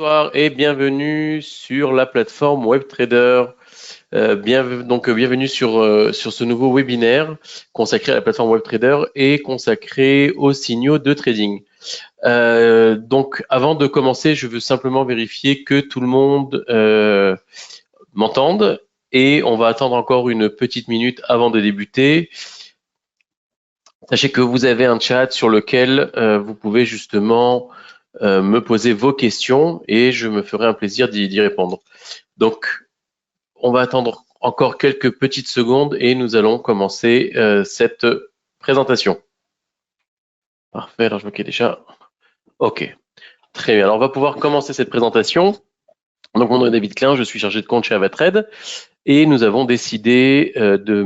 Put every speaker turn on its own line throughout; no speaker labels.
Bonsoir et bienvenue sur la plateforme WebTrader. Bienvenue sur ce nouveau webinaire consacré à la plateforme WebTrader et consacré aux signaux de trading. Donc avant de commencer, je veux simplement vérifier que tout le monde m'entende et on va attendre encore une petite minute avant de débuter. Sachez que vous avez un chat sur lequel vous pouvez justement me poser vos questions et je me ferai un plaisir d'y répondre. Donc, on va attendre encore quelques petites secondes et nous allons commencer cette présentation. Parfait, alors je vois qu'il y a déjà... Ok, très bien. Alors, on va pouvoir commencer cette présentation. Donc, mon nom est David Klein, je suis chargé de compte chez Avatrade et nous avons décidé de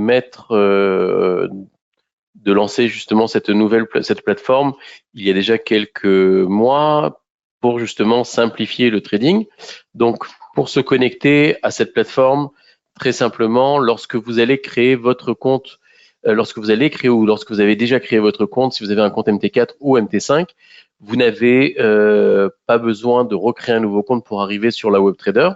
lancer justement cette plateforme il y a déjà quelques mois pour justement simplifier le trading. Donc, pour se connecter à cette plateforme, très simplement, lorsque vous allez créer votre compte, lorsque vous avez déjà créé votre compte, si vous avez un compte MT4 ou MT5, vous n'avez pas besoin de recréer un nouveau compte pour arriver sur la WebTrader.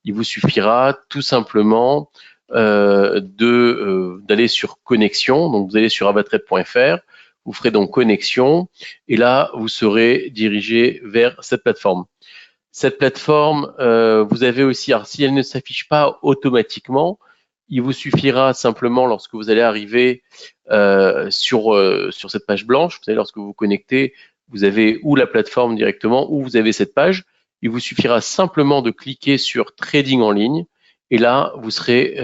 Il vous suffira tout simplement d'aller sur connexion. Donc, vous allez sur avatrade.fr, vous ferez donc connexion et là, vous serez dirigé vers cette plateforme. Cette plateforme, vous avez aussi, alors si elle ne s'affiche pas automatiquement, il vous suffira simplement lorsque vous allez arriver sur cette page blanche, vous savez, lorsque vous vous connectez, vous avez ou la plateforme directement ou vous avez cette page. Il vous suffira simplement de cliquer sur Trading en ligne et là, vous serez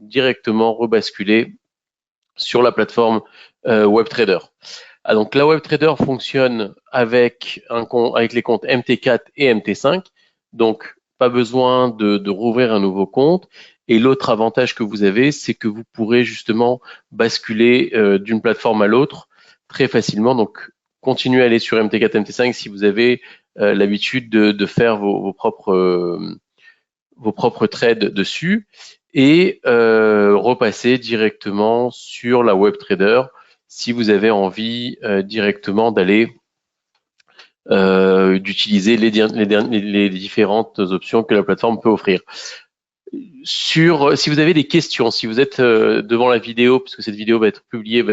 directement rebasculé sur la plateforme WebTrader. Donc la WebTrader fonctionne avec les comptes MT4 et MT5, donc pas besoin de rouvrir un nouveau compte. Et l'autre avantage que vous avez, c'est que vous pourrez justement basculer d'une plateforme à l'autre très facilement. Donc continuez à aller sur MT4, MT5 si vous avez l'habitude de faire vos propres trades dessus et repasser directement sur la WebTrader si vous avez envie directement d'aller d'utiliser les différentes options que la plateforme peut offrir. Si vous avez des questions, si vous êtes devant la vidéo, puisque cette vidéo va être publiée,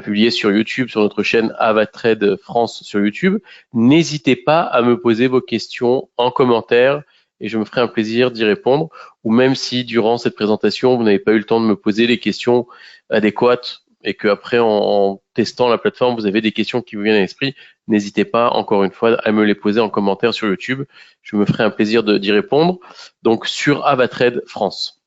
publiée sur YouTube, sur notre chaîne Avatrade France sur YouTube, n'hésitez pas à me poser vos questions en commentaire et je me ferai un plaisir d'y répondre. Ou même si durant cette présentation, vous n'avez pas eu le temps de me poser les questions adéquates et qu'après, en testant la plateforme, vous avez des questions qui vous viennent à l'esprit, n'hésitez pas, encore une fois, à me les poser en commentaire sur YouTube. Je me ferai un plaisir d'y répondre. Donc, sur Avatrade France.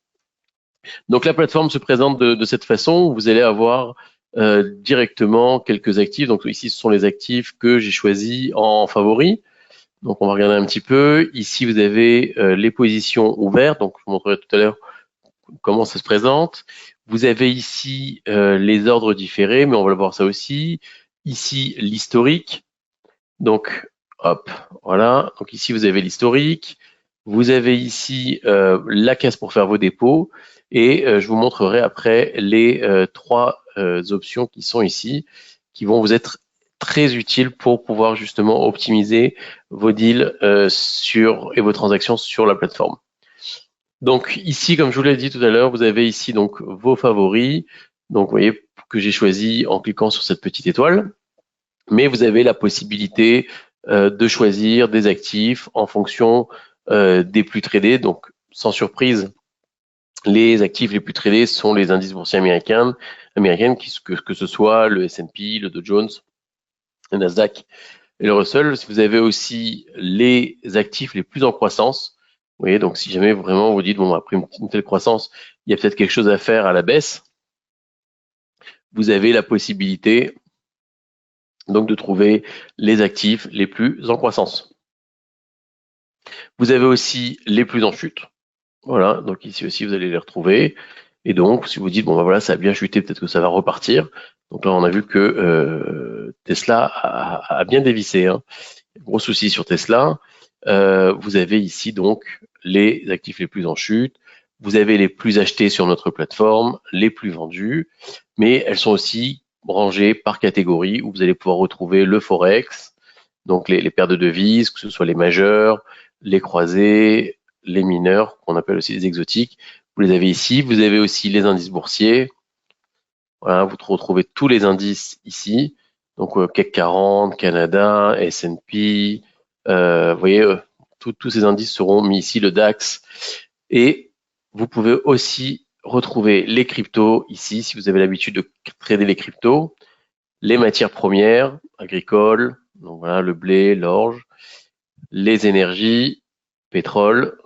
Donc, la plateforme se présente de cette façon. Vous allez avoir directement quelques actifs. Donc, ici, ce sont les actifs que j'ai choisis en favori. Donc, on va regarder un petit peu. Ici, vous avez les positions ouvertes. Donc, je vous montrerai tout à l'heure comment ça se présente. Vous avez ici les ordres différés, mais on va le voir ça aussi. Ici, l'historique. Donc, hop, voilà. Donc ici, vous avez l'historique. Vous avez ici la case pour faire vos dépôts. Et je vous montrerai après les trois options qui sont ici, qui vont vous être très utiles pour pouvoir justement optimiser vos deals et vos transactions sur la plateforme. Donc ici, comme je vous l'ai dit tout à l'heure, vous avez ici donc vos favoris. Donc vous voyez que j'ai choisi en cliquant sur cette petite étoile. Mais vous avez la possibilité de choisir des actifs en fonction des plus tradés. Donc sans surprise, les actifs les plus tradés sont les indices boursiers américains, que ce soit le S&P, le Dow Jones, le Nasdaq et le Russell. Vous avez aussi les actifs les plus en croissance. Vous voyez, donc si jamais vraiment vous dites, bon, après une telle croissance, il y a peut-être quelque chose à faire à la baisse, vous avez la possibilité donc de trouver les actifs les plus en croissance. Vous avez aussi les plus en chute. Voilà, donc ici aussi, vous allez les retrouver. Et donc, si vous dites, bon, ben voilà, ça a bien chuté, peut-être que ça va repartir. Donc là, on a vu que Tesla a bien dévissé. Hein. Gros souci sur Tesla. Vous avez ici donc les actifs les plus en chute. Vous avez les plus achetés sur notre plateforme, les plus vendus, mais elles sont aussi rangées par catégorie où vous allez pouvoir retrouver le Forex, Donc les paires de devises, que ce soit les majeurs, les croisés, les mineurs, qu'on appelle aussi les exotiques. Vous les avez ici. Vous avez aussi les indices boursiers. Voilà, vous retrouvez tous les indices ici. Donc CAC 40, Canada, S&P. Vous voyez, tous ces indices seront mis ici, le DAX. Et vous pouvez aussi retrouver les cryptos ici, si vous avez l'habitude de trader les cryptos, les matières premières agricoles, donc voilà, le blé, l'orge, les énergies, pétrole,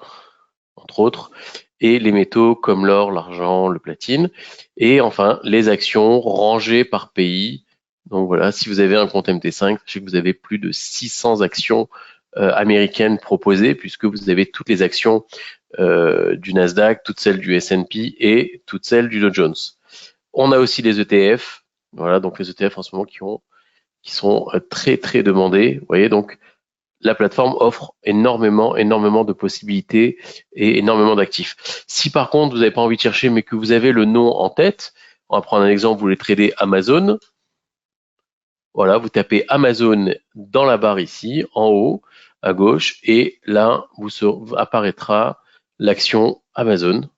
entre autres, et les métaux comme l'or, l'argent, le platine, et enfin les actions rangées par pays. Donc voilà, si vous avez un compte MT5, sachez que vous avez plus de 600 actions américaines proposées, puisque vous avez toutes les actions du Nasdaq, toutes celles du S&P et toutes celles du Dow Jones. On a aussi les ETF, voilà, donc les ETF en ce moment qui sont très très demandés. Vous voyez, donc la plateforme offre énormément de possibilités et énormément d'actifs. Si par contre vous n'avez pas envie de chercher mais que vous avez le nom en tête, on va prendre un exemple, vous voulez trader Amazon, voilà, vous tapez Amazon dans la barre ici, en haut, à gauche, et là, vous apparaîtra l'action Amazon.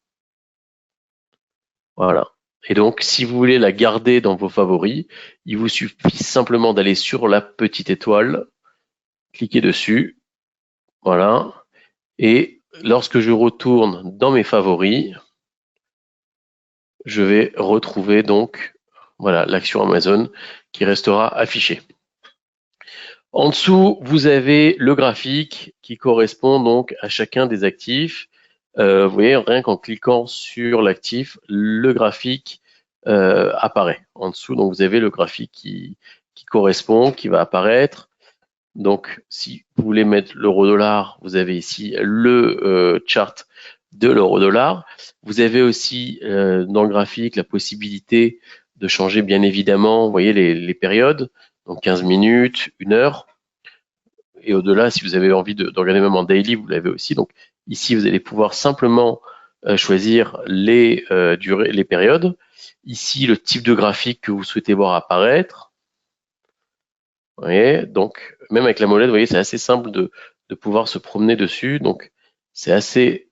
Voilà. Et donc, si vous voulez la garder dans vos favoris, il vous suffit simplement d'aller sur la petite étoile, cliquer dessus, voilà. Et lorsque je retourne dans mes favoris, je vais retrouver donc, voilà, l'action Amazon qui restera affichée. En dessous, vous avez le graphique qui correspond donc à chacun des actifs. Vous voyez, rien qu'en cliquant sur l'actif, le graphique apparaît en dessous. Donc, vous avez le graphique qui correspond, qui va apparaître. Donc, si vous voulez mettre l'euro-dollar, vous avez ici le chart de l'euro-dollar. Vous avez aussi dans le graphique la possibilité de changer bien évidemment, vous voyez, les périodes. Donc 15 minutes, 1 heure. Et au-delà, si vous avez envie de regarder même en daily, vous l'avez aussi. Donc ici, vous allez pouvoir simplement choisir les durées, les périodes. Ici, le type de graphique que vous souhaitez voir apparaître. Vous voyez, donc même avec la molette, vous voyez, c'est assez simple de pouvoir se promener dessus. Donc c'est assez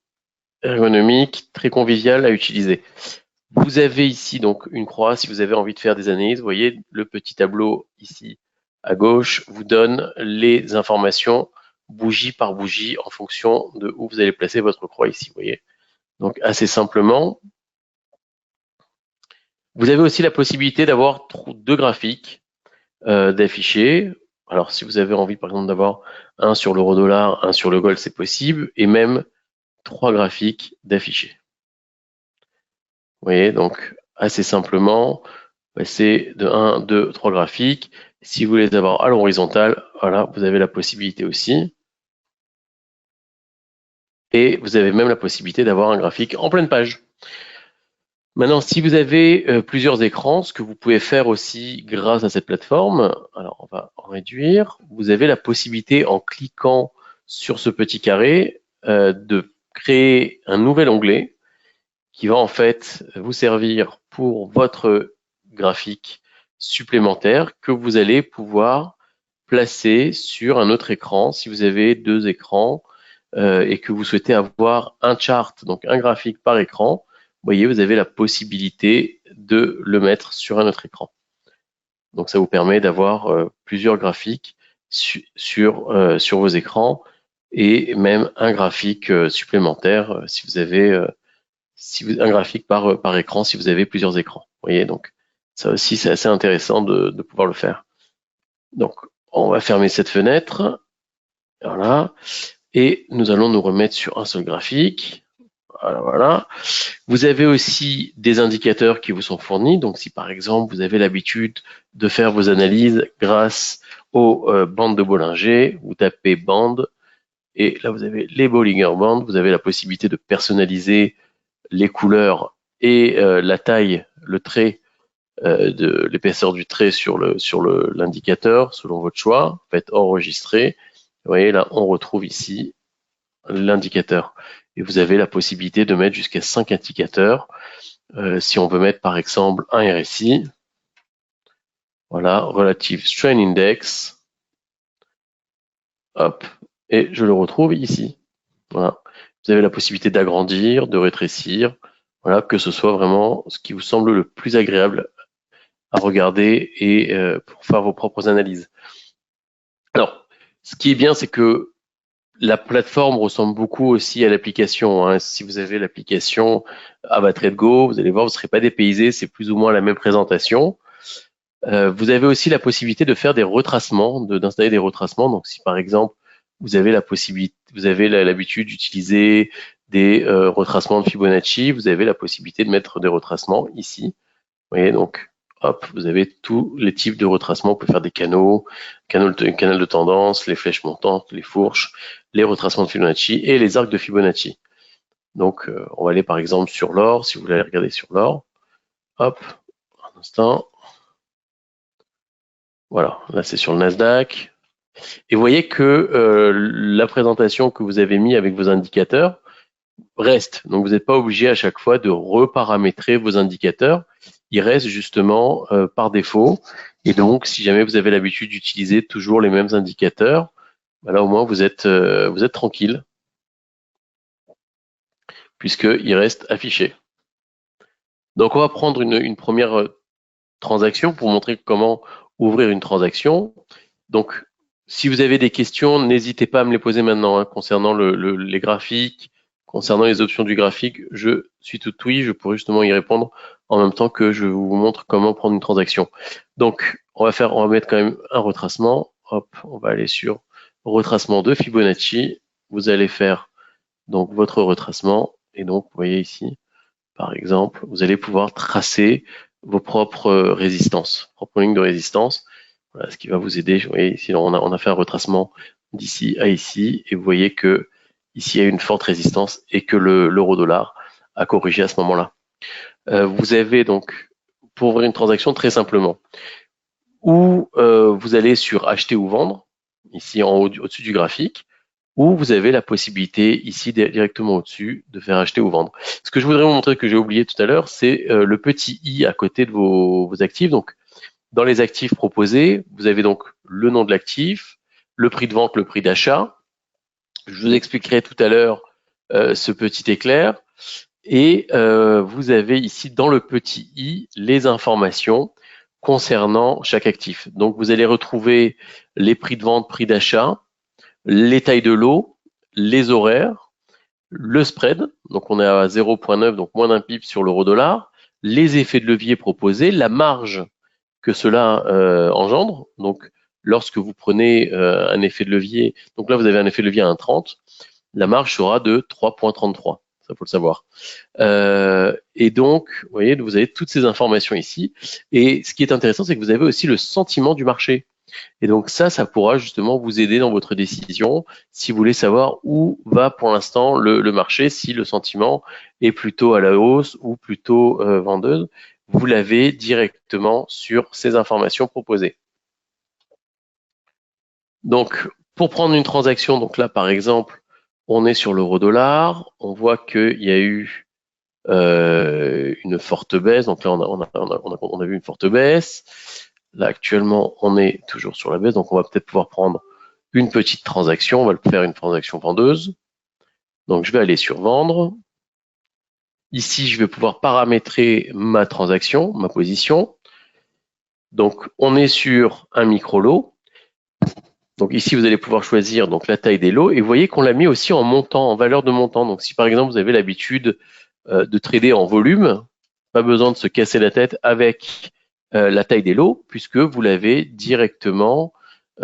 ergonomique, très convivial à utiliser. Vous avez ici donc une croix si vous avez envie de faire des analyses. Vous voyez, le petit tableau ici à gauche vous donne les informations bougie par bougie en fonction de où vous allez placer votre croix ici. Vous voyez, donc assez simplement. Vous avez aussi la possibilité d'avoir 2 graphiques d'afficher. Alors si vous avez envie par exemple d'avoir un sur l'euro-dollar, un sur le gold, c'est possible, et même 3 graphiques d'afficher. Vous voyez, donc assez simplement, passer de 1, 2, 3 graphiques. Si vous voulez les avoir à l'horizontale, voilà, vous avez la possibilité aussi. Et vous avez même la possibilité d'avoir un graphique en pleine page. Maintenant, si vous avez plusieurs écrans, ce que vous pouvez faire aussi grâce à cette plateforme, alors on va en réduire, vous avez la possibilité en cliquant sur ce petit carré de créer un nouvel onglet qui va en fait vous servir pour votre graphique supplémentaire que vous allez pouvoir placer sur un autre écran si vous avez 2 écrans et que vous souhaitez avoir un chart, donc un graphique par écran. Vous voyez, vous avez la possibilité de le mettre sur un autre écran. Donc ça vous permet d'avoir plusieurs graphiques sur vos écrans et même un graphique supplémentaire si vous avez un graphique par écran si vous avez plusieurs écrans. Vous voyez, donc ça aussi c'est assez intéressant de pouvoir le faire. Donc on va fermer cette fenêtre, voilà, et nous allons nous remettre sur un seul graphique. Voilà. Vous avez aussi des indicateurs qui vous sont fournis. Donc si par exemple vous avez l'habitude de faire vos analyses grâce aux bandes de Bollinger, vous tapez bandes et là vous avez les Bollinger Bands. Vous avez la possibilité de personnaliser les couleurs et la taille, le trait, de l'épaisseur du trait sur l'indicateur selon votre choix. Faites enregistrer. Vous voyez là, on retrouve ici l'indicateur. Et vous avez la possibilité de mettre jusqu'à 5 indicateurs. Si on veut mettre par exemple un RSI, voilà, Relative Strain Index, hop, et je le retrouve ici. Voilà. Vous avez la possibilité d'agrandir, de rétrécir, voilà, que ce soit vraiment ce qui vous semble le plus agréable à regarder et pour faire vos propres analyses. Alors, ce qui est bien, c'est que la plateforme ressemble beaucoup aussi à l'application, hein. Si vous avez l'application AvaTradeGo, vous allez voir, vous ne serez pas dépaysé, c'est plus ou moins la même présentation. Vous avez aussi la possibilité de faire des retracements, d'installer des retracements. Donc, si par exemple vous avez la possibilité, vous avez l'habitude d'utiliser des retracements de Fibonacci, vous avez la possibilité de mettre des retracements ici. Vous voyez, donc, hop, vous avez tous les types de retracements. Vous pouvez faire des canaux, canal de tendance, les flèches montantes, les fourches, les retracements de Fibonacci et les arcs de Fibonacci. Donc, on va aller par exemple sur l'or, si vous voulez aller regarder sur l'or. Hop, un instant. Voilà, là c'est sur le Nasdaq. Et vous voyez que la présentation que vous avez mis avec vos indicateurs reste. Donc vous n'êtes pas obligé à chaque fois de reparamétrer vos indicateurs. Ils restent justement par défaut. Et donc, si jamais vous avez l'habitude d'utiliser toujours les mêmes indicateurs, bah là au moins vous êtes tranquille, puisqu'ils restent affichés. Donc on va prendre une première transaction pour montrer comment ouvrir une transaction. Donc, si vous avez des questions, n'hésitez pas à me les poser maintenant, hein, concernant les graphiques, concernant les options du graphique. Je suis tout oui, je pourrais justement y répondre en même temps que je vous montre comment prendre une transaction. Donc, on va mettre quand même un retracement. Hop, on va aller sur retracement de Fibonacci. Vous allez faire donc votre retracement et donc vous voyez ici, par exemple, vous allez pouvoir tracer vos propres résistances, propres lignes de résistance. Voilà, ce qui va vous aider. Vous voyez, ici, on a fait un retracement d'ici à ici, et vous voyez que ici, il y a une forte résistance et que l'euro-dollar a corrigé à ce moment-là. Vous avez donc, pour ouvrir une transaction, très simplement, ou vous allez sur acheter ou vendre, ici en haut, au-dessus du graphique, ou vous avez la possibilité ici directement au-dessus de faire acheter ou vendre. Ce que je voudrais vous montrer, que j'ai oublié tout à l'heure, c'est le petit i à côté de vos actifs. Donc, dans les actifs proposés, vous avez donc le nom de l'actif, le prix de vente, le prix d'achat. Je vous expliquerai tout à l'heure ce petit éclair. Et vous avez ici dans le petit i les informations concernant chaque actif. Donc vous allez retrouver les prix de vente, prix d'achat, les tailles de lot, les horaires, le spread, donc on est à 0,9, donc moins d'un pip sur l'euro-dollar, les effets de levier proposés, la marge que cela engendre. Donc, lorsque vous prenez un effet de levier, donc là, vous avez un effet de levier à 1,30, la marge sera de 3,33. Ça, faut le savoir. Et donc, vous voyez, vous avez toutes ces informations ici. Et ce qui est intéressant, c'est que vous avez aussi le sentiment du marché. Et donc ça pourra justement vous aider dans votre décision si vous voulez savoir où va pour l'instant le marché, si le sentiment est plutôt à la hausse ou plutôt vendeuse. Vous l'avez directement sur ces informations proposées. Donc, pour prendre une transaction, donc là par exemple, on est sur l'euro-dollar, on voit qu'il y a eu une forte baisse. Donc là, on a vu une forte baisse. Là, actuellement, on est toujours sur la baisse, donc on va peut-être pouvoir prendre une petite transaction. On va le faire une transaction vendeuse. Donc, je vais aller sur vendre. Ici, je vais pouvoir paramétrer ma transaction, ma position. Donc, on est sur un micro-lot. Donc ici, vous allez pouvoir choisir donc la taille des lots. Et vous voyez qu'on l'a mis aussi en montant, en valeur de montant. Donc si par exemple, vous avez l'habitude de trader en volume, pas besoin de se casser la tête avec la taille des lots, puisque vous l'avez directement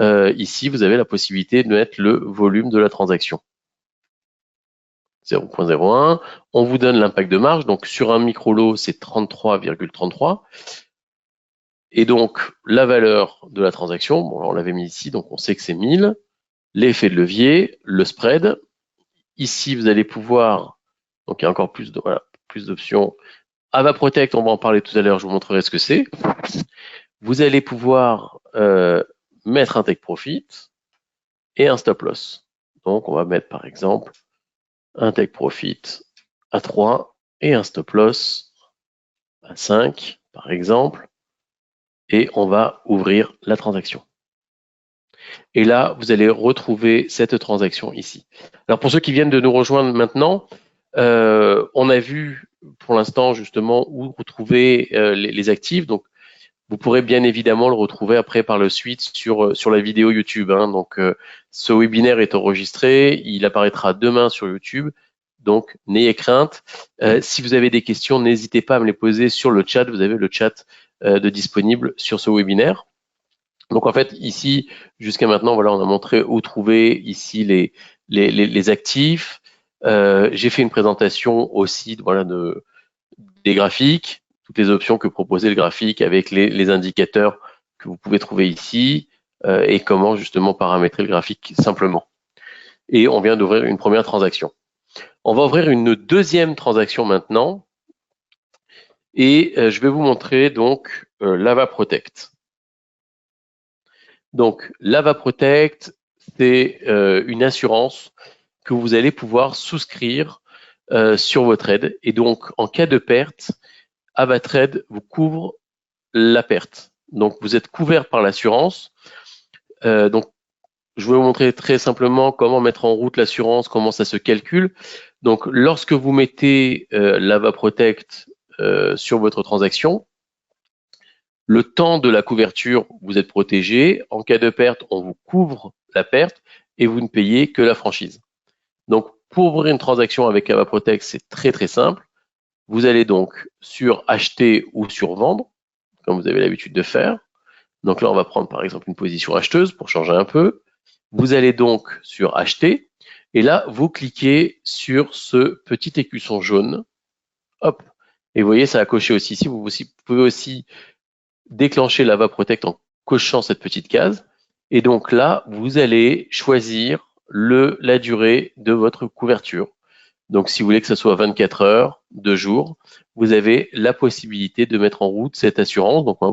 ici, vous avez la possibilité de mettre le volume de la transaction. 0,01. On vous donne l'impact de marge. Donc sur un micro-lot, c'est 33,33. Et donc la valeur de la transaction, bon, on l'avait mis ici, donc on sait que c'est 1000. L'effet de levier, le spread. Ici, vous allez pouvoir, donc il y a encore plus d'options. Ava Protect, on va en parler tout à l'heure, je vous montrerai ce que c'est. Vous allez pouvoir mettre un take profit et un stop loss. Donc on va mettre par exemple un take profit à 3 et un stop loss à 5 par exemple, et on va ouvrir la transaction. Et là, vous allez retrouver cette transaction ici. Alors pour ceux qui viennent de nous rejoindre maintenant, on a vu pour l'instant justement où retrouver les actifs. Donc vous pourrez bien évidemment le retrouver après par le suite sur la vidéo YouTube. Hein. Donc ce webinaire est enregistré, il apparaîtra demain sur YouTube. Donc n'ayez crainte. Si vous avez des questions, n'hésitez pas à me les poser sur le chat. Vous avez le chat de disponible sur ce webinaire. Donc en fait ici jusqu'à maintenant voilà on a montré où trouver ici les actifs. J'ai fait une présentation aussi voilà des graphiques, toutes les options que proposait le graphique avec les indicateurs que vous pouvez trouver ici et comment justement paramétrer le graphique simplement. Et on vient d'ouvrir une première transaction. On va ouvrir une deuxième transaction maintenant et je vais vous montrer donc Lava Protect. Donc Lava Protect, c'est une assurance que vous allez pouvoir souscrire sur vos trades. Et donc en cas de perte, AvaTrade vous couvre la perte. Donc vous êtes couvert par l'assurance. Donc je vais vous montrer très simplement comment mettre en route l'assurance, comment ça se calcule. Donc lorsque vous mettez Lava Protect sur votre transaction, le temps de la couverture, vous êtes protégé. En cas de perte, on vous couvre la perte et vous ne payez que la franchise. Donc, pour ouvrir une transaction avec Lava Protect, c'est très très simple. Vous allez donc sur acheter ou sur vendre, comme vous avez l'habitude de faire. Donc là, on va prendre par exemple une position acheteuse pour changer un peu. Vous allez donc sur acheter et là, vous cliquez sur ce petit écusson jaune. Hop. Et vous voyez, ça a coché aussi ici. Vous pouvez aussi déclencher Lava Protect en cochant cette petite case. Et donc là, vous allez choisir la durée de votre couverture. Donc si vous voulez que ce soit 24 heures, 2 jours, vous avez la possibilité de mettre en route cette assurance. Donc on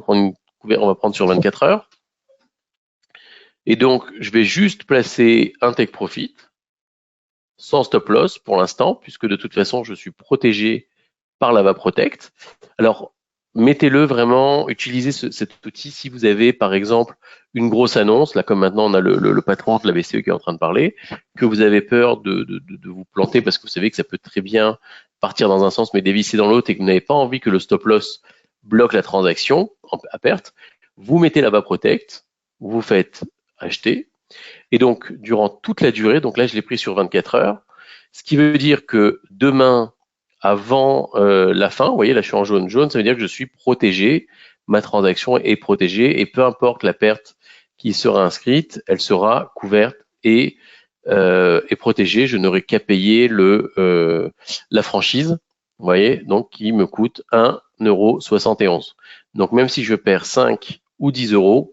va prendre sur 24 heures. Et donc je vais juste placer un take profit sans stop loss pour l'instant, puisque de toute façon je suis protégé par Lava Protect. Alors mettez-le vraiment, utilisez cet outil si vous avez par exemple une grosse annonce, là comme maintenant on a le patron de la BCE qui est en train de parler, que vous avez peur de vous planter parce que vous savez que ça peut très bien partir dans un sens mais dévisser dans l'autre et que vous n'avez pas envie que le stop loss bloque la transaction à perte, vous mettez Lava Protect, vous faites acheter et donc durant toute la durée, donc là je l'ai pris sur 24 heures, ce qui veut dire que demain avant la fin, vous voyez là je suis en jaune, ça veut dire que je suis protégé, ma transaction est protégée et peu importe la perte qui sera inscrite, elle sera couverte et protégée, je n'aurai qu'à payer la franchise, vous voyez, donc qui me coûte 1,71 €. Donc même si je perds 5 ou 10 €,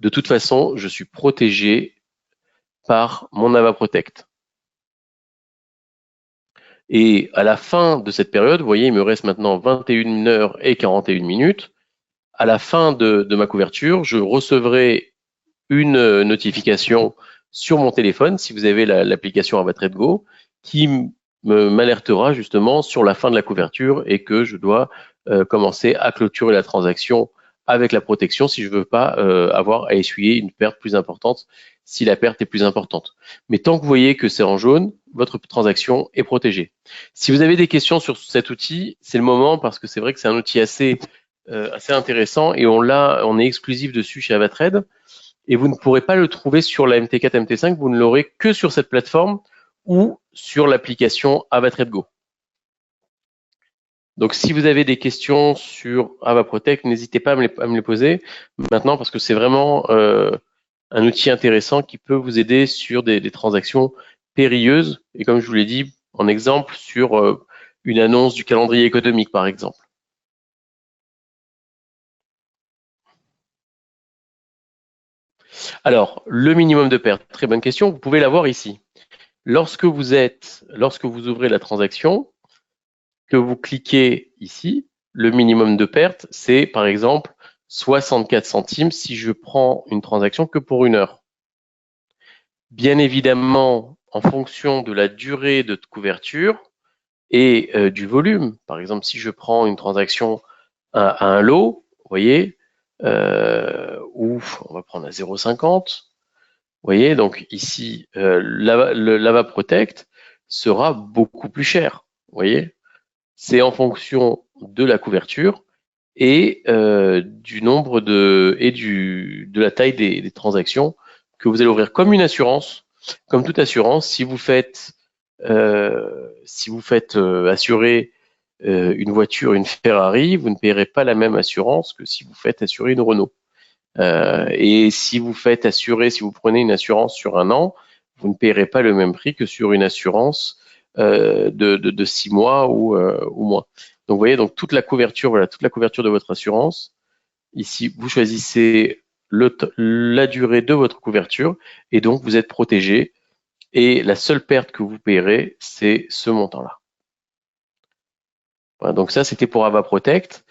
de toute façon, je suis protégé par mon Lava Protect. Et à la fin de cette période, vous voyez, il me reste maintenant 21 heures et 41 minutes. À la fin de ma couverture, je recevrai une notification sur mon téléphone, si vous avez l'application AvaTrade Go, qui m'alertera justement sur la fin de la couverture et que je dois commencer à clôturer la transaction avec la protection si je ne veux pas avoir à essuyer une perte plus importante si la perte est plus importante. Mais tant que vous voyez que c'est en jaune, votre transaction est protégée. Si vous avez des questions sur cet outil, c'est le moment parce que c'est vrai que c'est un outil assez intéressant et on est exclusif dessus chez AvaTrade et vous ne pourrez pas le trouver sur la MT4, MT5, vous ne l'aurez que sur cette plateforme ou sur l'application AvaTrade Go. Donc si vous avez des questions sur AvaProtect, n'hésitez pas à me les poser maintenant parce que c'est vraiment un outil intéressant qui peut vous aider sur des transactions périlleuses et comme je vous l'ai dit en exemple sur une annonce du calendrier économique par exemple. Alors, le minimum de perte, très bonne question, vous pouvez l'avoir ici. Lorsque vous ouvrez la transaction, que vous cliquez ici, le minimum de perte, c'est par exemple 64 centimes si je prends une transaction que pour 1 heure. Bien évidemment, en fonction de la durée de couverture et du volume, par exemple, si je prends une transaction à un lot, vous voyez, ou on va prendre à 0,50, voyez, donc ici, l'AVA Protect sera beaucoup plus cher. Vous voyez, c'est en fonction de la couverture et du nombre de la taille des transactions que vous allez ouvrir. Comme une assurance, comme toute assurance, si vous faites assurer une voiture, une Ferrari, vous ne payerez pas la même assurance que si vous faites assurer une Renault. Et si vous prenez une assurance sur un an, vous ne payerez pas le même prix que sur une assurance de 6 mois ou moins. Donc vous voyez, donc toute la couverture de votre assurance. Ici, vous choisissez la durée de votre couverture et donc vous êtes protégé. Et la seule perte que vous payerez, c'est ce montant-là. Voilà, donc ça, c'était pour Ava Protect.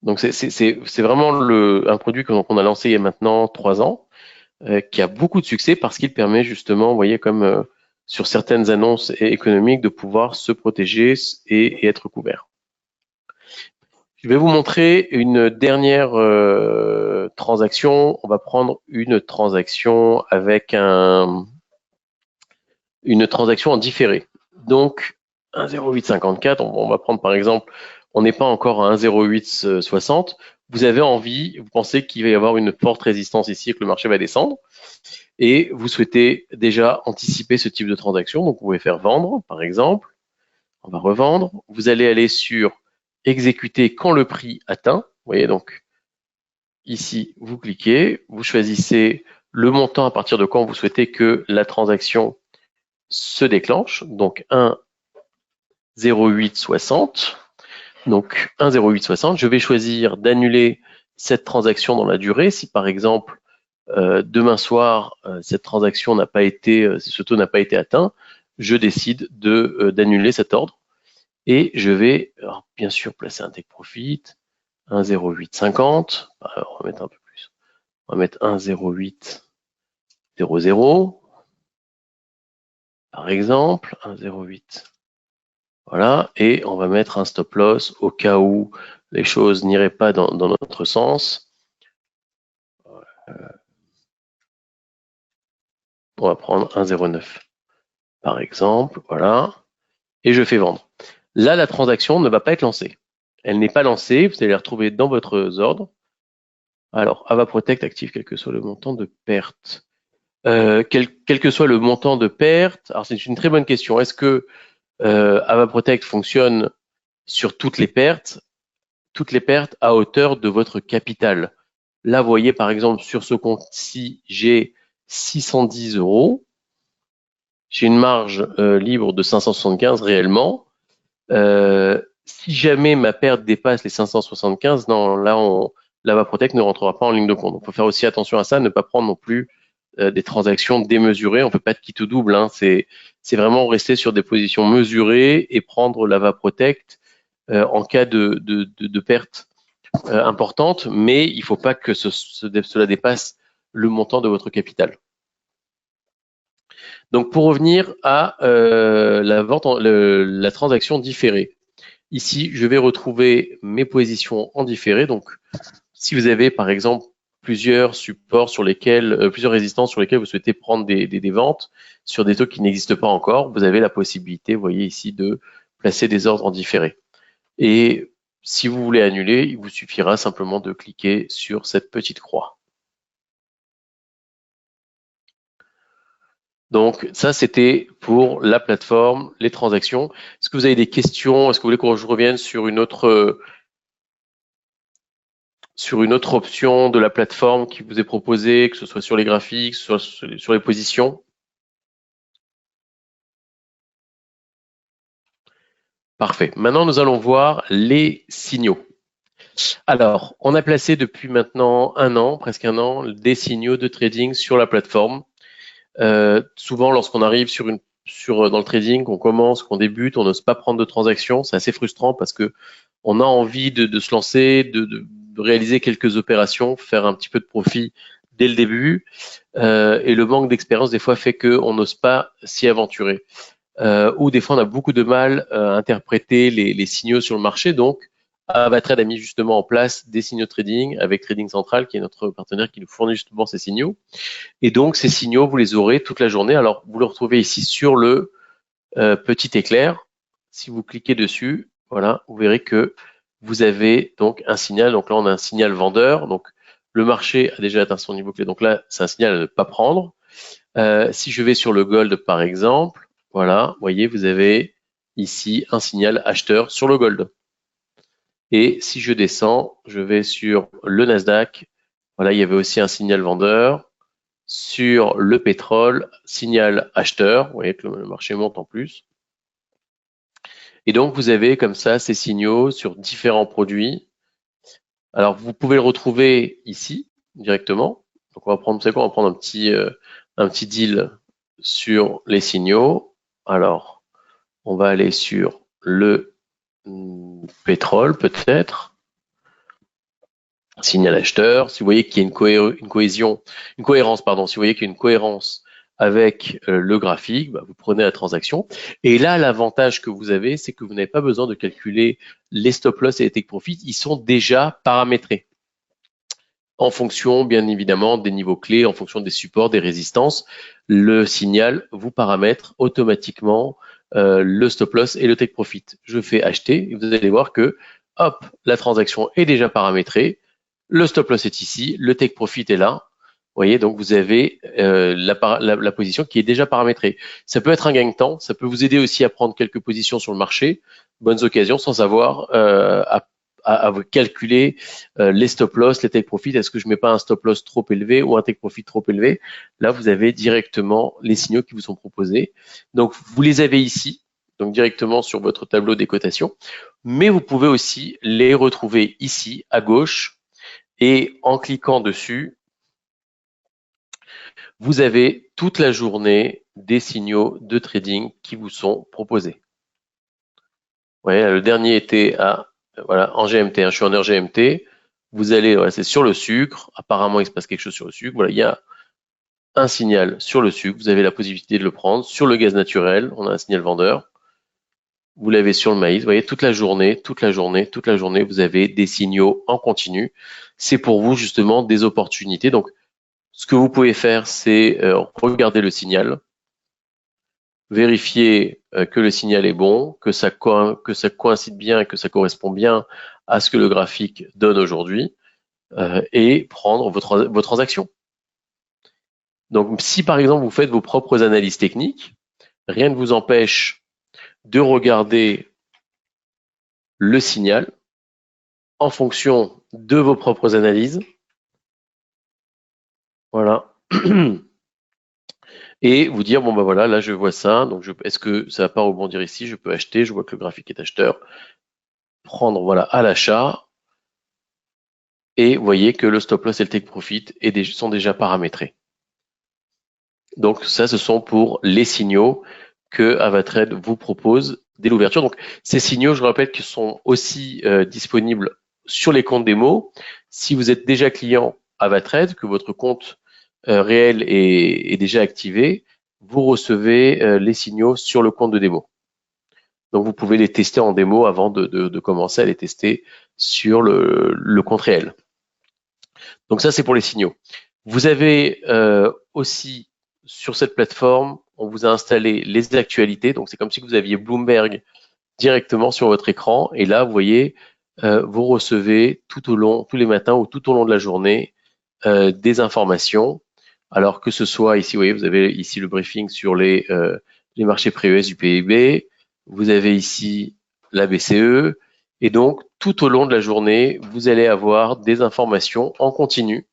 Donc c'est vraiment un produit qu'on a lancé il y a maintenant 3 ans, qui a beaucoup de succès parce qu'il permet justement, vous voyez, comme sur certaines annonces économiques, de pouvoir se protéger et être couvert. Je vais vous montrer une dernière transaction. On va prendre une transaction avec une transaction en différé. Donc 1,0854, on va prendre par exemple, on n'est pas encore à 1,0860. Vous avez envie, vous pensez qu'il va y avoir une forte résistance ici et que le marché va descendre. Et vous souhaitez déjà anticiper ce type de transaction. Donc vous pouvez faire vendre, par exemple. On va revendre. Vous allez aller sur exécuter quand le prix atteint. Vous voyez donc ici, vous cliquez, vous choisissez le montant à partir de quand vous souhaitez que la transaction se déclenche. Donc 1,0860. Donc 1,0860. Je vais choisir d'annuler cette transaction dans la durée. Si par exemple demain soir cette transaction n'a pas été, ce taux n'a pas été atteint, je décide d'annuler cet ordre et je vais bien sûr placer un take profit 1,0850. On va mettre un peu plus. On va mettre 1,0800 par exemple, 1,08. Voilà, et on va mettre un stop loss au cas où les choses n'iraient pas dans notre sens. On va prendre 1,09 par exemple, voilà, et je fais vendre. Là, la transaction ne va pas être lancée. Elle n'est pas lancée, vous allez la retrouver dans votre ordre. Alors, Ava Protect active quel que soit le montant de perte. Quel que soit le montant de perte, alors c'est une très bonne question. Est-ce que Ava Protect fonctionne sur toutes les pertes à hauteur de votre capital? Là, vous voyez par exemple sur ce compte-ci, j'ai 610 €. J'ai une marge libre de 575 réellement. Si jamais ma perte dépasse les 575, non, là, l'Ava Protect ne rentrera pas en ligne de compte. Donc, il faut faire aussi attention à ça, ne pas prendre non plus des transactions démesurées. On ne peut pas être quitte ou double. Hein. C'est vraiment rester sur des positions mesurées et prendre l'Ava Protect en cas de perte importante, mais il ne faut pas que cela dépasse le montant de votre capital. Donc, pour revenir à la transaction différée. Ici, je vais retrouver mes positions en différé. Donc, si vous avez, par exemple, plusieurs supports sur lesquels, plusieurs résistances sur lesquelles vous souhaitez prendre des ventes sur des taux qui n'existent pas encore, vous avez la possibilité, vous voyez ici, de placer des ordres en différé. Et si vous voulez annuler, il vous suffira simplement de cliquer sur cette petite croix. Donc ça, c'était pour la plateforme, les transactions. Est-ce que vous avez des questions? Est-ce que vous voulez que je revienne sur une autre option de la plateforme qui vous est proposée, que ce soit sur les graphiques, sur les positions? Parfait. Maintenant, nous allons voir les signaux. Alors, on a placé depuis maintenant presque un an, des signaux de trading sur la plateforme. Souvent, lorsqu'on arrive dans le trading, qu'on commence, qu'on débute, on n'ose pas prendre de transactions. C'est assez frustrant parce que on a envie de se lancer, de réaliser quelques opérations, faire un petit peu de profit dès le début. Et le manque d'expérience, des fois, fait qu'on n'ose pas s'y aventurer. Ou des fois, on a beaucoup de mal à interpréter les signaux sur le marché. Donc, Avatrade a mis justement en place des signaux de trading avec Trading Central, qui est notre partenaire qui nous fournit justement ces signaux. Et donc, ces signaux, vous les aurez toute la journée. Alors, vous le retrouvez ici sur le petit éclair. Si vous cliquez dessus, voilà, vous verrez que vous avez donc un signal. Donc là, on a un signal vendeur. Donc, le marché a déjà atteint son niveau clé. Donc là, c'est un signal à ne pas prendre. Si je vais sur le gold, par exemple, voilà, vous voyez, vous avez ici un signal acheteur sur le gold. Et si je descends, je vais sur le Nasdaq. Voilà, il y avait aussi un signal vendeur. Sur le pétrole, signal acheteur. Vous voyez que le marché monte en plus. Et donc, vous avez comme ça ces signaux sur différents produits. Alors, vous pouvez le retrouver ici directement. Donc, on va prendre, vous savez quoi, on va prendre un petit deal sur les signaux. Alors, on va aller sur le pétrole peut-être. Signal acheteur. Si vous voyez qu'il y a une cohérence, pardon, si vous voyez qu'il y a une cohérence avec le graphique, bah, vous prenez la transaction. Et là, l'avantage que vous avez, c'est que vous n'avez pas besoin de calculer les stop loss et les take profit. Ils sont déjà paramétrés en fonction, bien évidemment, des niveaux clés, en fonction des supports, des résistances. Le signal vous paramètre automatiquement le stop loss et le take profit. Je fais acheter et vous allez voir que, hop, la transaction est déjà paramétrée. Le stop loss est ici, le take profit est là. Vous voyez, donc vous avez la position qui est déjà paramétrée. Ça peut être un gain de temps, ça peut vous aider aussi à prendre quelques positions sur le marché. Bonnes occasions sans avoir à calculer les stop loss, les take profit. Est-ce que je mets pas un stop loss trop élevé ou un take profit trop élevé? Là, vous avez directement les signaux qui vous sont proposés. Donc, vous les avez ici, donc directement sur votre tableau des cotations. Mais vous pouvez aussi les retrouver ici, à gauche. Et en cliquant dessus, vous avez toute la journée des signaux de trading qui vous sont proposés. Vous voyez, le dernier était en GMT, je suis en heure GMT. Vous allez, voilà, c'est sur le sucre. Apparemment, il se passe quelque chose sur le sucre. Voilà, il y a un signal sur le sucre. Vous avez la possibilité de le prendre. Sur le gaz naturel, on a un signal vendeur. Vous l'avez sur le maïs. Vous voyez, toute la journée, vous avez des signaux en continu. C'est pour vous, justement, des opportunités. Donc, ce que vous pouvez faire, c'est regarder le signal, vérifier que le signal est bon, que ça coïncide bien, que ça correspond bien à ce que le graphique donne aujourd'hui, et prendre vos transactions. Donc, si par exemple vous faites vos propres analyses techniques, rien ne vous empêche de regarder le signal en fonction de vos propres analyses. Voilà. Et vous dire, bon ben voilà, là je vois ça, donc est-ce que ça va pas rebondir ici, je peux acheter, je vois que le graphique est acheteur, prendre voilà à l'achat, et vous voyez que le stop loss et le take profit sont déjà paramétrés. Donc ça, ce sont pour les signaux que Avatrade vous propose dès l'ouverture. Donc ces signaux, je rappelle, qu'ils sont aussi disponibles sur les comptes démo. Si vous êtes déjà client Avatrade, que votre compte réel est déjà activé, vous recevez les signaux sur le compte de démo. Donc vous pouvez les tester en démo avant de commencer à les tester sur le compte réel. Donc ça, c'est pour les signaux. Vous avez aussi sur cette plateforme, on vous a installé les actualités. Donc c'est comme si vous aviez Bloomberg directement sur votre écran. Et là, vous voyez, vous recevez tous les matins ou tout au long de la journée des informations. Alors que ce soit ici, vous voyez, vous avez ici le briefing sur les marchés pré-US du PIB. Vous avez ici la BCE. Et donc, tout au long de la journée, vous allez avoir des informations en continu,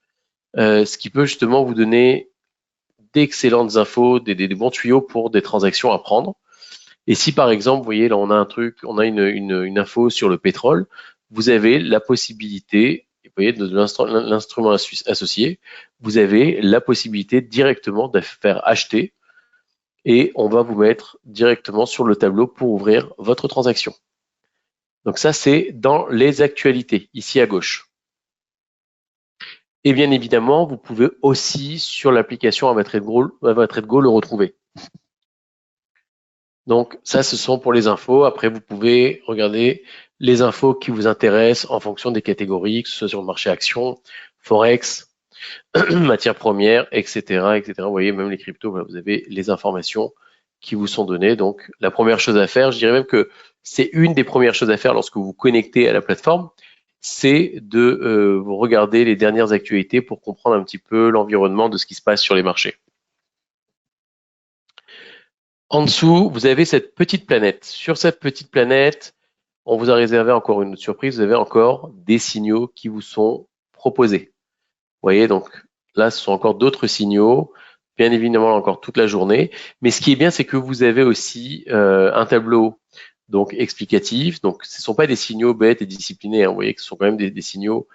ce qui peut justement vous donner d'excellentes infos, des bons tuyaux pour des transactions à prendre. Et si par exemple, vous voyez, là on a une info sur le pétrole, vous avez la possibilité, vous voyez, de l'instrument associé, vous avez la possibilité directement de faire acheter et on va vous mettre directement sur le tableau pour ouvrir votre transaction. Donc ça, c'est dans les actualités, ici à gauche. Et bien évidemment, vous pouvez aussi, sur l'application Avatrade Go, le retrouver. Donc ça, ce sont pour les infos. Après, vous pouvez regarder les infos qui vous intéressent en fonction des catégories, que ce soit sur le marché action, forex, matières premières, etc., etc. Vous voyez, même les cryptos, voilà, vous avez les informations qui vous sont données. Donc, la première chose à faire, je dirais même que c'est une des premières choses à faire lorsque vous vous connectez à la plateforme, c'est de vous regarder les dernières actualités pour comprendre un petit peu l'environnement de ce qui se passe sur les marchés. En dessous, vous avez cette petite planète. Sur cette petite planète, on vous a réservé encore une autre surprise. Vous avez encore des signaux qui vous sont proposés. Vous voyez, donc là, ce sont encore d'autres signaux, bien évidemment encore toute la journée. Mais ce qui est bien, c'est que vous avez aussi un tableau donc explicatif. Donc, ce ne sont pas des signaux bêtes et disciplinés. Hein. Vous voyez que ce sont quand même des signaux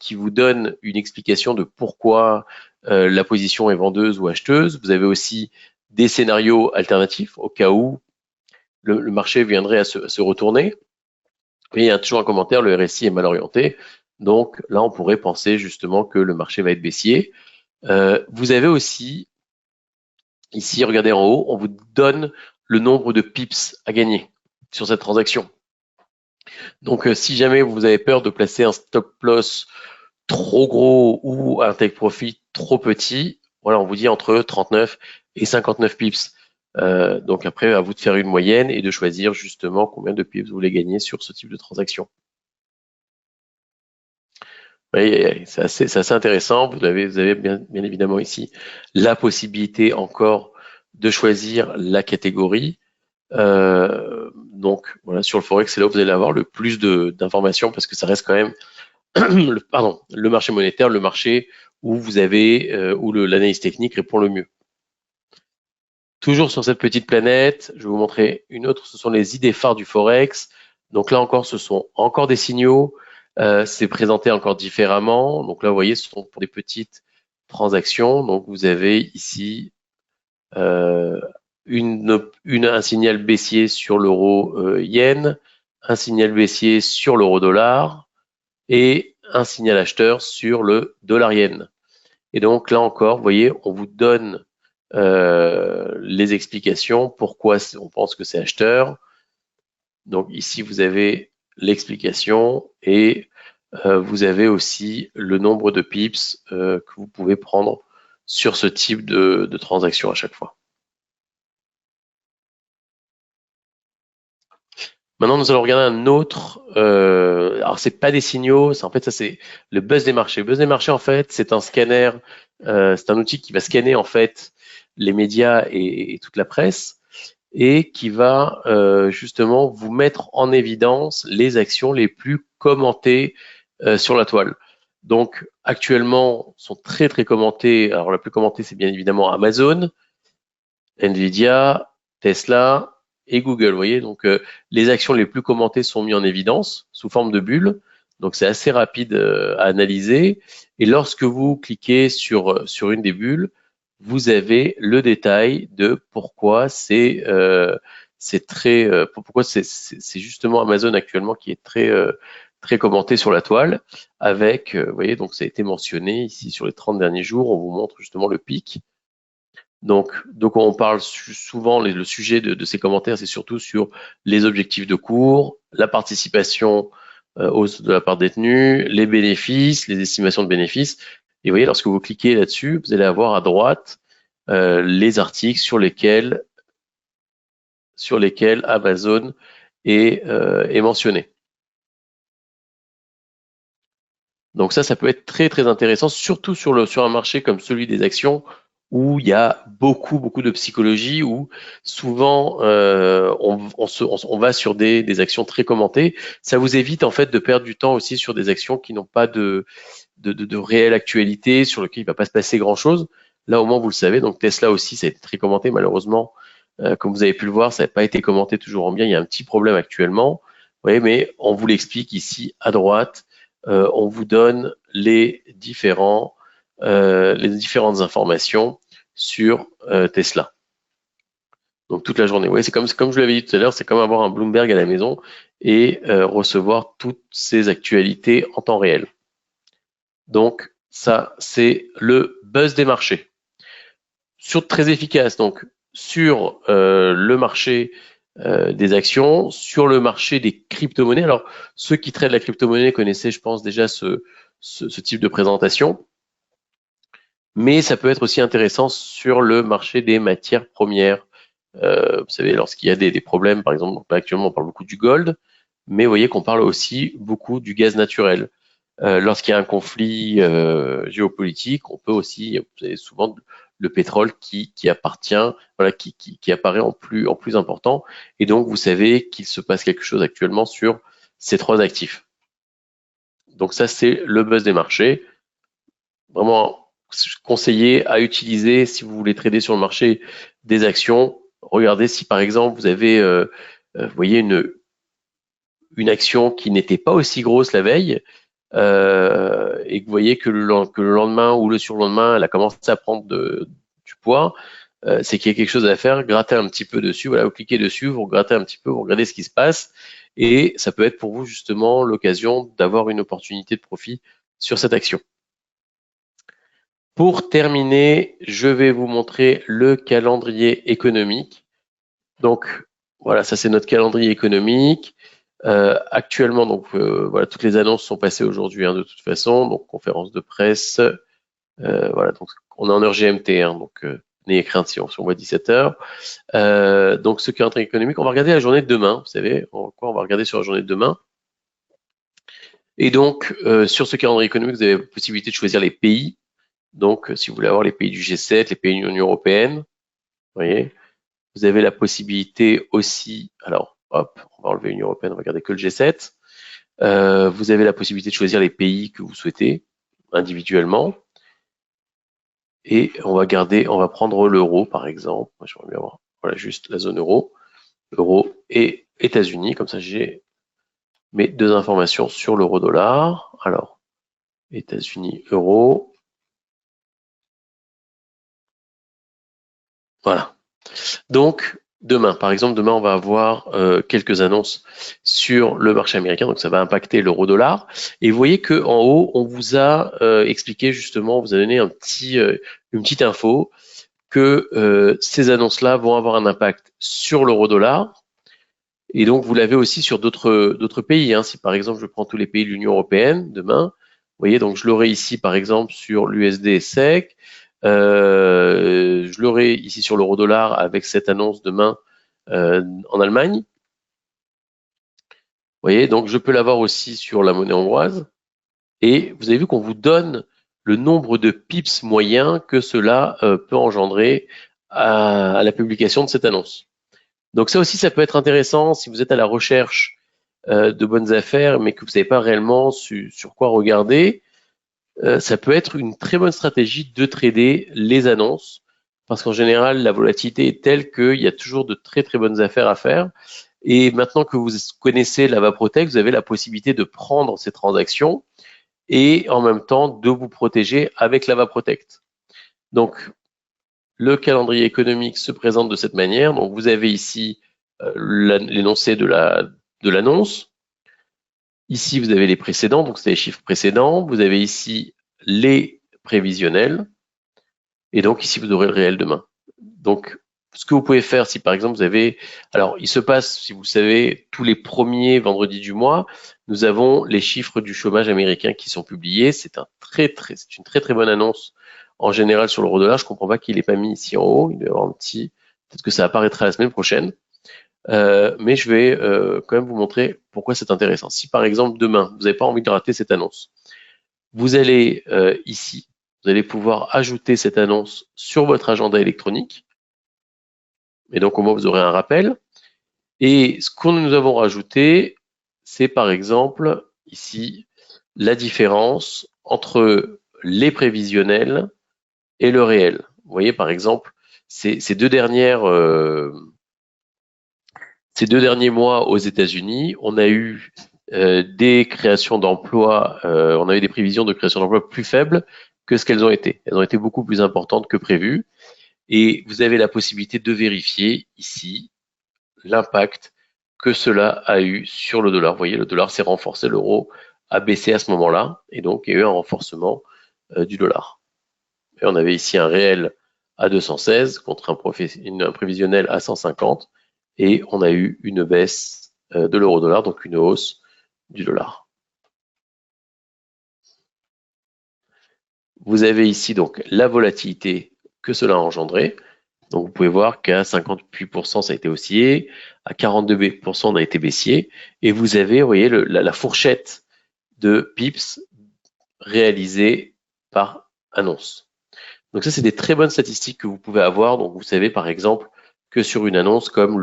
qui vous donnent une explication de pourquoi la position est vendeuse ou acheteuse. Vous avez aussi des scénarios alternatifs au cas où le marché viendrait à se retourner. Et il y a toujours un commentaire, le RSI est mal orienté. Donc là, on pourrait penser justement que le marché va être baissier. Vous avez aussi, ici, regardez en haut, on vous donne le nombre de pips à gagner sur cette transaction. Donc si jamais vous avez peur de placer un stop loss trop gros ou un take profit trop petit, voilà, on vous dit entre 39 et 59 pips. Donc après, à vous de faire une moyenne et de choisir justement combien de pips vous voulez gagner sur ce type de transaction. Oui, c'est assez intéressant. Vous avez bien évidemment ici la possibilité encore de choisir la catégorie. Donc voilà, sur le forex, c'est là où vous allez avoir le plus d'informations parce que ça reste quand même le marché monétaire, le marché où vous avez où l'analyse technique répond le mieux. Toujours sur cette petite planète, je vais vous montrer une autre, ce sont les idées phares du Forex. Donc là encore, ce sont encore des signaux, c'est présenté encore différemment. Donc là, vous voyez, ce sont pour des petites transactions. Donc vous avez ici un signal baissier sur l'euro yen, un signal baissier sur l'euro dollar et un signal acheteur sur le dollar yen. Et donc là encore, vous voyez, on vous donne les explications, pourquoi on pense que c'est acheteur. Donc ici, vous avez l'explication et vous avez aussi le nombre de pips que vous pouvez prendre sur ce type de transaction à chaque fois. Maintenant, nous allons regarder un autre. Alors, c'est pas des signaux. En fait, ça c'est le buzz des marchés. Le buzz des marchés, en fait, c'est un scanner. C'est un outil qui va scanner en fait les médias et toute la presse et qui va justement vous mettre en évidence les actions les plus commentées sur la toile. Donc, actuellement, sont très très commentées. Alors, la plus commentée, c'est bien évidemment Amazon, Nvidia, Tesla et Google. Vous voyez, donc les actions les plus commentées sont mises en évidence sous forme de bulles. Donc c'est assez rapide à analyser. Et lorsque vous cliquez sur une des bulles, vous avez le détail de pourquoi c'est justement Amazon actuellement qui est très commenté sur la toile. Avec, vous voyez, donc ça a été mentionné ici sur les 30 derniers jours. On vous montre justement le pic. Donc on parle souvent, le sujet de ces commentaires, c'est surtout sur les objectifs de cours, la participation hausse de la part détenue, les bénéfices, les estimations de bénéfices. Et vous voyez, lorsque vous cliquez là-dessus, vous allez avoir à droite les articles sur lesquels Amazon est mentionné. Donc ça peut être très très intéressant, surtout sur un marché comme celui des actions où il y a beaucoup de psychologie, où souvent on va sur des actions très commentées. Ça vous évite en fait de perdre du temps aussi sur des actions qui n'ont pas de réelle actualité, sur lesquelles il ne va pas se passer grand-chose. Là au moins vous le savez. Donc Tesla aussi, ça a été très commenté. Malheureusement, comme vous avez pu le voir, ça n'a pas été commenté toujours en bien. Il y a un petit problème actuellement. Vous voyez, mais on vous l'explique ici à droite. On vous donne les différentes informations sur Tesla. Donc toute la journée. Ouais, c'est comme je vous l'avais dit tout à l'heure, c'est comme avoir un Bloomberg à la maison et recevoir toutes ces actualités en temps réel. Donc ça, c'est le buzz des marchés. Très efficace. Donc sur le marché des actions. Sur le marché des crypto-monnaies, alors ceux qui traitent la crypto-monnaie connaissaient, je pense, déjà ce type de présentation, mais ça peut être aussi intéressant sur le marché des matières premières. Vous savez, lorsqu'il y a des problèmes, par exemple, actuellement on parle beaucoup du gold, mais vous voyez qu'on parle aussi beaucoup du gaz naturel. Lorsqu'il y a un conflit géopolitique, on peut aussi, vous avez souvent le pétrole qui appartient, voilà, qui apparaît en plus important. Et donc, vous savez qu'il se passe quelque chose actuellement sur ces trois actifs. Donc ça, c'est le buzz des marchés. Vraiment conseillé à utiliser si vous voulez trader sur le marché des actions. Regardez si par exemple vous avez, vous voyez une action qui n'était pas aussi grosse la veille, et que vous voyez que le lendemain ou le surlendemain, elle a commencé à prendre du poids, c'est qu'il y a quelque chose à faire, gratter un petit peu dessus, voilà, vous cliquez dessus, vous grattez un petit peu, vous regardez ce qui se passe, et ça peut être pour vous justement l'occasion d'avoir une opportunité de profit sur cette action. Pour terminer, je vais vous montrer le calendrier économique. Donc voilà, ça c'est notre calendrier économique. Actuellement, donc voilà, toutes les annonces sont passées aujourd'hui de toute façon. Donc conférence de presse, voilà, donc on est en heure GMT, donc n'ayez crainte si on voit 17 heures. Donc ce calendrier économique, on va regarder la journée de demain. Vous savez, on va regarder sur la journée de demain. Et donc sur ce calendrier économique, vous avez la possibilité de choisir les pays. Donc si vous voulez avoir les pays du G7, les pays de l'Union européenne, vous voyez. Vous avez la possibilité aussi, alors hop, on va enlever l'Union européenne, on va regarder que le G7. Vous avez la possibilité de choisir les pays que vous souhaitez individuellement. Et on va prendre l'euro par exemple. Moi, j'aimerais bien avoir voilà, juste la zone euro et États-Unis. Comme ça, j'ai mes deux informations sur l'euro-dollar. Alors, États-Unis, euro. Voilà. Donc, demain, par exemple, demain, on va avoir quelques annonces sur le marché américain, donc ça va impacter l'euro-dollar. Et vous voyez que en haut, on vous a expliqué justement, on vous a donné une petite info que ces annonces-là vont avoir un impact sur l'euro-dollar. Et donc, vous l'avez aussi sur d'autres pays. Si par exemple, je prends tous les pays de l'Union européenne demain, vous voyez, donc je l'aurai ici par exemple sur l'USD SEC. Je l'aurai ici sur l'euro-dollar avec cette annonce demain en Allemagne. Vous voyez, donc je peux l'avoir aussi sur la monnaie hongroise. Et vous avez vu qu'on vous donne le nombre de pips moyens que cela peut engendrer à la publication de cette annonce. Donc ça aussi, ça peut être intéressant si vous êtes à la recherche de bonnes affaires, mais que vous ne savez pas réellement sur quoi regarder. Ça peut être une très bonne stratégie de trader les annonces, parce qu'en général, la volatilité est telle qu'il y a toujours de très très bonnes affaires à faire. Et maintenant que vous connaissez l'Avaprotect, vous avez la possibilité de prendre ces transactions et en même temps de vous protéger avec l'Avaprotect. Donc, le calendrier économique se présente de cette manière. Donc, vous avez ici l'énoncé de l'annonce. Ici, vous avez les précédents, donc c'est les chiffres précédents. Vous avez ici les prévisionnels. Et donc, ici, vous aurez le réel demain. Donc, ce que vous pouvez faire, si par exemple vous avez... Alors, il se passe, si vous le savez, tous les premiers vendredis du mois, nous avons les chiffres du chômage américain qui sont publiés. C'est une très très bonne annonce en général sur l'euro-dollar. Je ne comprends pas qu'il n'ait pas mis ici en haut. Il doit y avoir un petit... Peut-être que ça apparaîtra la semaine prochaine. Mais je vais quand même vous montrer pourquoi c'est intéressant. Si par exemple demain, vous n'avez pas envie de rater cette annonce, vous allez ici, vous allez pouvoir ajouter cette annonce sur votre agenda électronique. Et donc au moins vous aurez un rappel. Et ce que nous avons rajouté, c'est par exemple ici la différence entre les prévisionnels et le réel. Vous voyez par exemple ces deux derniers mois aux États-Unis, on a eu des créations d'emplois, on a eu des prévisions de création d'emplois plus faibles que ce qu'elles ont été. Elles ont été beaucoup plus importantes que prévues. Et vous avez la possibilité de vérifier ici l'impact que cela a eu sur le dollar. Vous voyez, le dollar s'est renforcé, l'euro a baissé à ce moment-là, et donc il y a eu un renforcement du dollar. Et on avait ici un réel à 216 contre un prévisionnel à 150, et on a eu une baisse de l'euro-dollar, donc une hausse du dollar. Vous avez ici donc la volatilité que cela a engendré. Donc vous pouvez voir qu'à 58% ça a été haussier, à 42% on a été baissier, et vous avez, vous voyez, la fourchette de pips réalisée par annonce. Donc ça, c'est des très bonnes statistiques que vous pouvez avoir. Donc vous savez par exemple que sur une annonce comme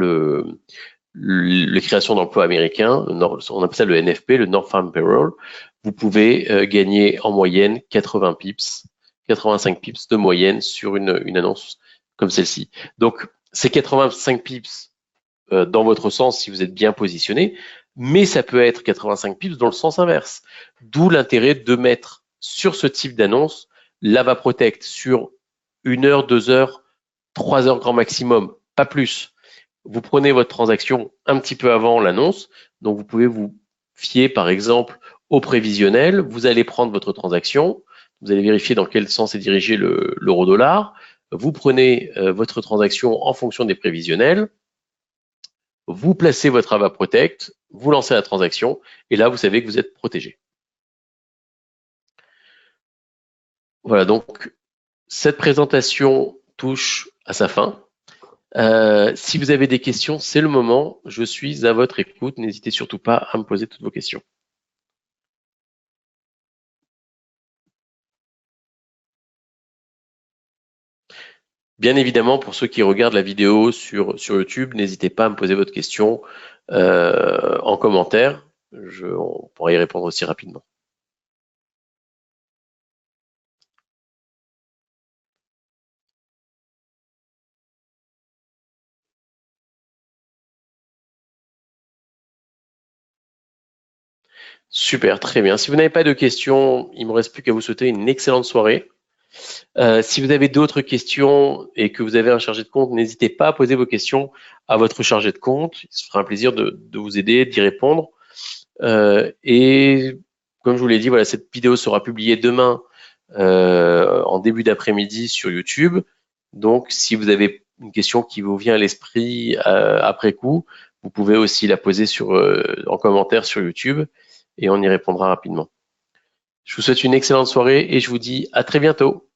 les créations d'emplois américains, on appelle ça le NFP, le Non-Farm Payroll, vous pouvez gagner en moyenne 80 pips, 85 pips de moyenne sur une annonce comme celle-ci. Donc c'est 85 pips dans votre sens si vous êtes bien positionné, mais ça peut être 85 pips dans le sens inverse. D'où l'intérêt de mettre sur ce type d'annonce l'AVA Protect sur 1 heure, 2 heures, 3 heures grand maximum, pas plus. Vous prenez votre transaction un petit peu avant l'annonce, donc vous pouvez vous fier par exemple au prévisionnel, vous allez prendre votre transaction, vous allez vérifier dans quel sens est dirigé l'euro-dollar, vous prenez votre transaction en fonction des prévisionnels, vous placez votre AVA Protect, vous lancez la transaction, et là, vous savez que vous êtes protégé. Voilà, donc cette présentation touche à sa fin. Si vous avez des questions, c'est le moment. Je suis à votre écoute. N'hésitez surtout pas à me poser toutes vos questions. Bien évidemment, pour ceux qui regardent la vidéo sur YouTube, n'hésitez pas à me poser votre question en commentaire. On pourra y répondre aussi rapidement. Super, très bien. Si vous n'avez pas de questions, il ne me reste plus qu'à vous souhaiter une excellente soirée. Si vous avez d'autres questions et que vous avez un chargé de compte, n'hésitez pas à poser vos questions à votre chargé de compte. Il se fera un plaisir de vous aider, d'y répondre. Et comme je vous l'ai dit, voilà, cette vidéo sera publiée demain en début d'après-midi sur YouTube. Donc, si vous avez une question qui vous vient à l'esprit après coup, vous pouvez aussi la poser en commentaire sur YouTube et on y répondra rapidement. Je vous souhaite une excellente soirée et je vous dis à très bientôt.